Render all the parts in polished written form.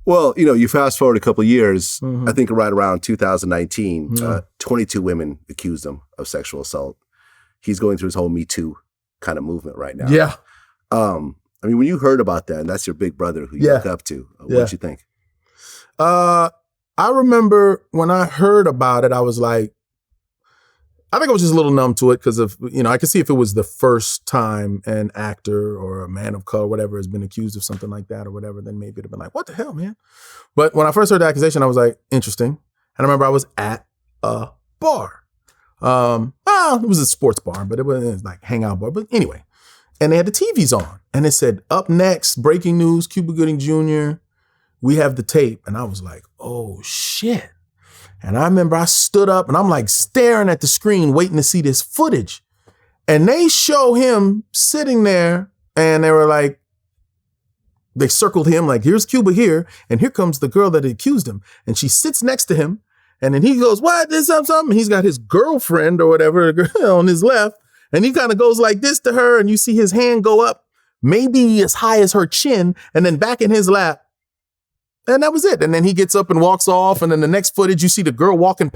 Well, you fast forward a couple of years, I think right around 2019, 22 women accused him of sexual assault. He's going through his whole Me Too kind of movement right now. Yeah. I mean, when you heard about that, and that's your big brother who you look up to, what did you think? I remember when I heard about it, I was like, I think I was just a little numb to it because of, I could see if it was the first time an actor or a man of color, whatever, has been accused of something like that or whatever, then maybe it'd have been like, what the hell, man? But when I first heard the accusation, I was like, interesting. And I remember I was at a bar. It was a sports bar, but it was like hangout bar. But anyway, and they had the TVs on and it said, up next, breaking news, Cuba Gooding Jr., we have the tape. And I was like, oh shit. And I remember I stood up and I'm like staring at the screen waiting to see this footage. And they show him sitting there and they were like, they circled him like, here's Cuba here. And here comes the girl that accused him. And she sits next to him. And then he goes, what? This something? And he's got his girlfriend or whatever on his left. And he kind of goes like this to her. And you see his hand go up, maybe as high as her chin, and then back in his lap. And that was it. And then he gets up and walks off. And then the next footage, you see the girl walking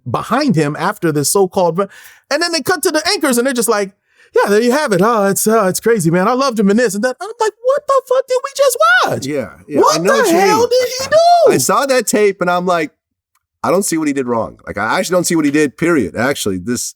behind him after this so-called. And then they cut to the anchors and they're just like, yeah, there you have it. Oh, it's crazy, man. I loved him in this and that. I'm like, what the fuck did we just watch? Yeah. What the hell did he do? I saw that tape and I'm like, I don't see what he did wrong. Like, I actually don't see what he did, period. Actually, this,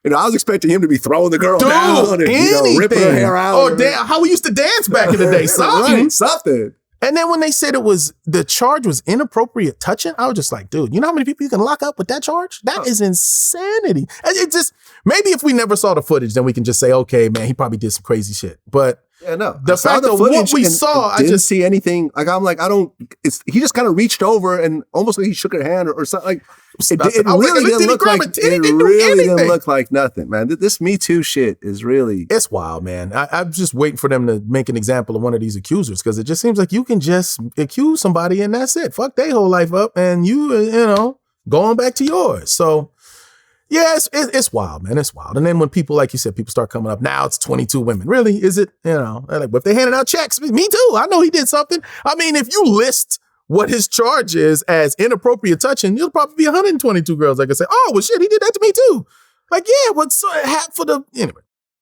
I was expecting him to be throwing the girl down and, ripping her hair out. Oh, how we used to dance back in the day. Something. Right, something. And then when they said the charge was inappropriate touching, I was just like, dude, you know how many people you can lock up with that charge? That is insanity. It just, maybe if we never saw the footage, then we can just say, okay, man, he probably did some crazy shit. But the fact of what we saw, I didn't see anything. Like, I'm like, he just kind of reached over and almost like he shook her hand or something. Like, it really didn't look like nothing, man. This Me Too shit is really... It's wild, man. I'm just waiting for them to make an example of one of these accusers because it just seems like you can just accuse somebody and that's it. Fuck their whole life up and you going back to yours. So, yeah, it's wild, man. It's wild. And then when people, like you said, people start coming up, now it's 22 women. Really? Is it? Like, but if they're handing out checks, me too. I know he did something. I mean, if you list what his charge is as inappropriate touching, you'll probably be 122 girls that can say, oh, well, shit, he did that to me too. Like, yeah, what's for the, anyway.